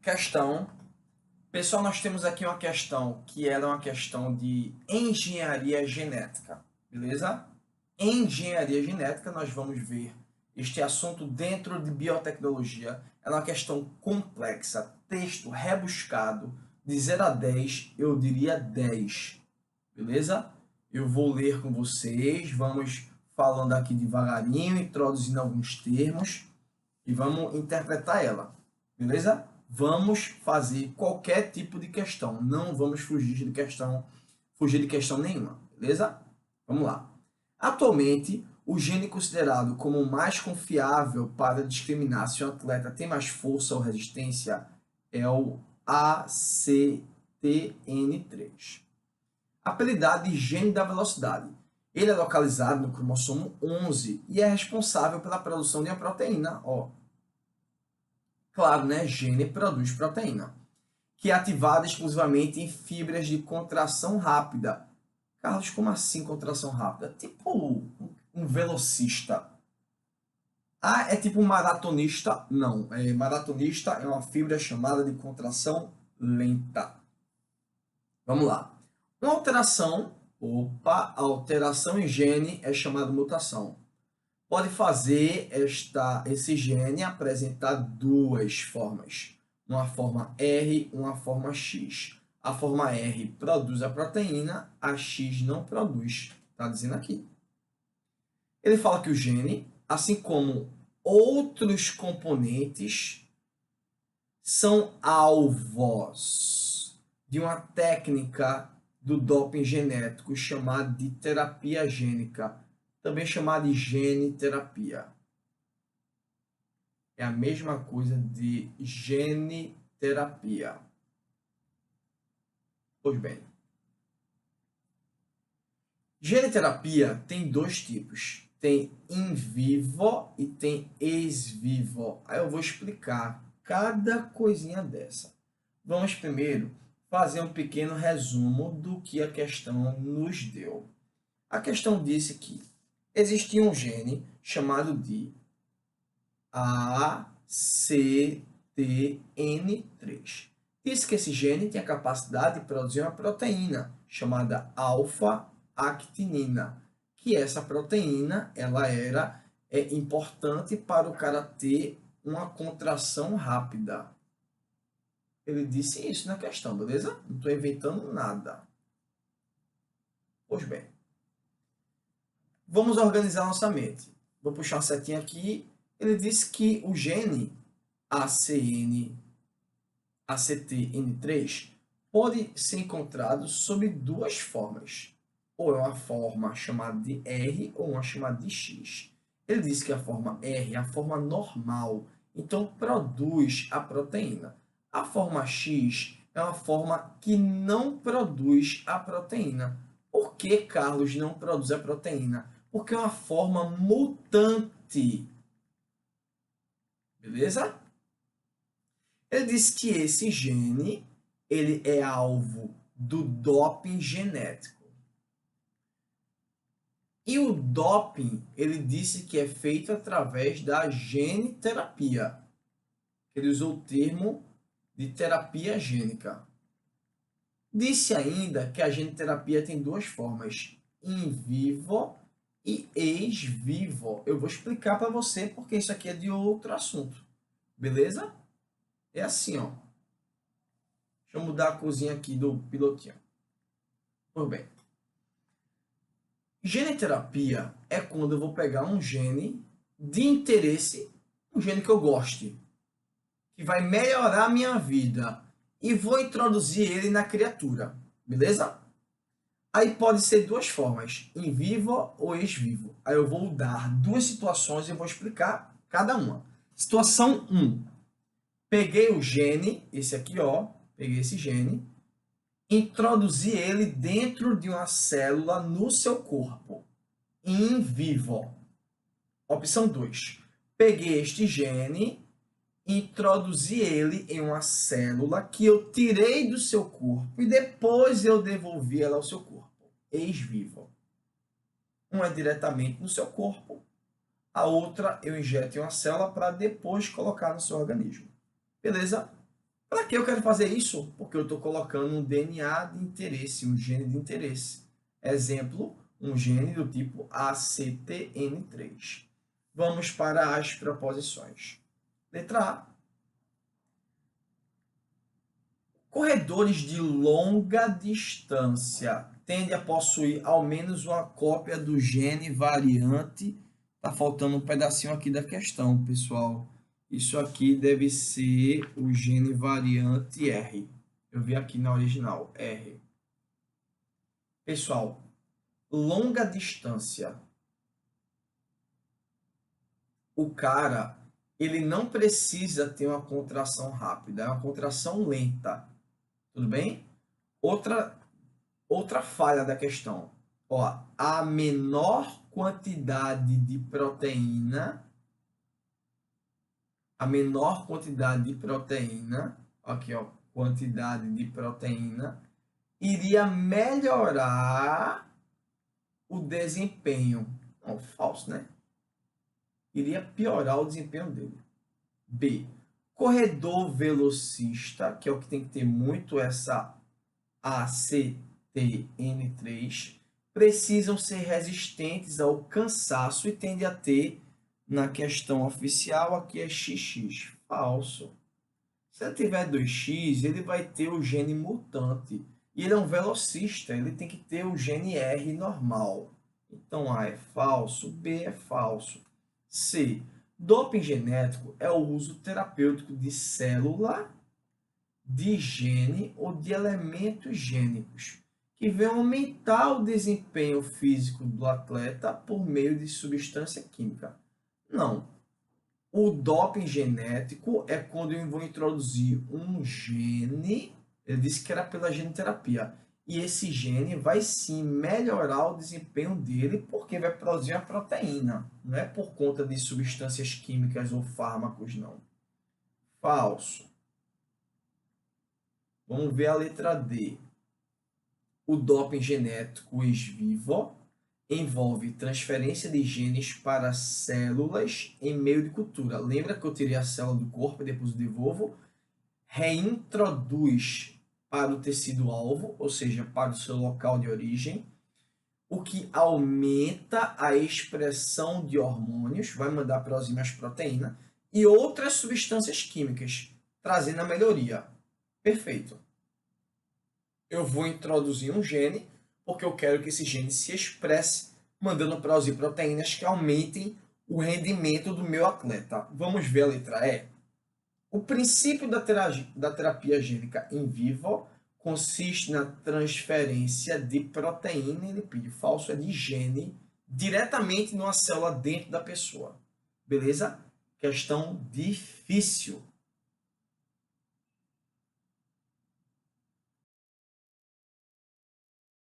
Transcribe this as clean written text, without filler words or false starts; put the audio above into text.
Questão. Pessoal, nós temos aqui uma questão que ela é uma questão de engenharia genética, beleza? Em engenharia genética, nós vamos ver este assunto dentro de biotecnologia. É uma questão complexa, texto rebuscado, de 0 a 10, eu diria 10, beleza? Eu vou ler com vocês, vamos falando aqui devagarinho, introduzindo alguns termos e vamos interpretar ela, beleza? Vamos fazer qualquer tipo de questão, não vamos fugir de questão nenhuma, beleza? Vamos lá. Atualmente, o gene considerado como o mais confiável para discriminar se um atleta tem mais força ou resistência é o ACTN3. Apelidado de gene da velocidade. Ele é localizado no cromossomo 11 e é responsável pela produção de uma proteína, ó. Claro, né? Gene produz proteína, que é ativada exclusivamente em fibras de contração rápida. Carlos, como assim contração rápida? Tipo um velocista. Ah, é tipo um maratonista? Não. Maratonista é uma fibra chamada de contração lenta. Vamos lá. Uma alteração em gene é chamada mutação. Pode fazer esse gene apresentar duas formas. Uma forma R, uma forma X. A forma R produz a proteína, a X não produz. Está dizendo aqui. Ele fala que o gene, assim como outros componentes, são alvos de uma técnica do doping genético chamada de terapia gênica, também chamada de gene terapia. É a mesma coisa de gene terapia. Pois bem, gene terapia tem dois tipos. Tem in vivo e tem ex vivo. Aí eu vou explicar cada coisinha dessa. Vamos primeiro fazer um pequeno resumo do que a questão nos deu. A questão disse que existia um gene chamado de ACTN3. Disse que esse gene tem a capacidade de produzir uma proteína chamada alfa-actinina, que essa proteína ela é importante para o cara ter uma contração rápida. Ele disse isso na questão, beleza? Não estou inventando nada. Pois bem, vamos organizar nossa mente. Vou puxar uma setinha aqui. Ele disse que o gene ACTN3 pode ser encontrado sob duas formas. Ou é uma forma chamada de R ou uma chamada de X. Ele disse que a forma R é a forma normal, então produz a proteína. A forma X é uma forma que não produz a proteína. Por que, Carlos, não produz a proteína? Porque é uma forma mutante. Beleza? Ele disse que esse gene ele é alvo do doping genético. E o doping, ele disse que é feito através da gene terapia. Ele usou o termo de terapia gênica. Disse ainda que a gene terapia tem duas formas, in vivo e ex vivo. Eu vou explicar para você porque isso aqui é de outro assunto. Beleza? É assim, ó. Deixa eu mudar a cozinha aqui do pilotinho. Pois bem. Gene terapia é quando eu vou pegar um gene de interesse, um gene que eu goste, que vai melhorar a minha vida, e vou introduzir ele na criatura, beleza? Aí pode ser duas formas, in vivo ou ex vivo. Aí eu vou dar duas situações e vou explicar cada uma. Situação 1. Peguei o gene, esse aqui, ó, peguei esse gene, introduzi ele dentro de uma célula no seu corpo, in vivo. Opção 2. Peguei este gene, introduzi ele em uma célula que eu tirei do seu corpo e depois eu devolvi ela ao seu corpo, ex vivo. Um é diretamente no seu corpo, a outra eu injeto em uma célula para depois colocar no seu organismo. Beleza? Para que eu quero fazer isso? Porque eu estou colocando um DNA de interesse, um gene de interesse. Exemplo, um gene do tipo ACTN3. Vamos para as proposições. Letra A. Corredores de longa distância tendem a possuir ao menos uma cópia do gene variante. Tá faltando um pedacinho aqui da questão, pessoal. Isso aqui deve ser o gene variante R. Eu vi aqui na original, R. Pessoal, longa distância. O cara, ele não precisa ter uma contração rápida, é uma contração lenta. Tudo bem? Outra falha da questão. Ó, a menor quantidade de proteína, aqui ó, quantidade de proteína, iria melhorar o desempenho. Não, falso, né? Iria piorar o desempenho dele. B. Corredor velocista, que é o que tem que ter muito essa ACTN3, precisam ser resistentes ao cansaço e tende a ter, na questão oficial, aqui é XX. Falso. Se ele tiver 2x, ele vai ter o gene mutante. E ele é um velocista, ele tem que ter o gene R normal. Então A é falso, B é falso. C. Doping genético é o uso terapêutico de célula, de gene ou de elementos gênicos que vêm aumentar o desempenho físico do atleta por meio de substância química. Não. O doping genético é quando eu vou introduzir um gene, ele disse que era pela genoterapia, e esse gene vai sim melhorar o desempenho dele porque vai produzir a proteína, não é por conta de substâncias químicas ou fármacos, não. Falso. Vamos ver a letra D. O doping genético ex vivo envolve transferência de genes para células em meio de cultura. Lembra que eu tirei a célula do corpo e depois o devolvo? Reintroduz para o tecido-alvo, ou seja, para o seu local de origem, o que aumenta a expressão de hormônios, vai mandar para as enzimas proteína, e outras substâncias químicas, trazendo a melhoria. Perfeito. Eu vou introduzir um gene, porque eu quero que esse gene se expresse, mandando produzir proteínas que aumentem o rendimento do meu atleta. Vamos ver a letra E. O princípio da terapia gênica in vivo consiste na transferência de proteína e lipídio. Falso é de gene diretamente numa célula dentro da pessoa. Beleza? Questão difícil.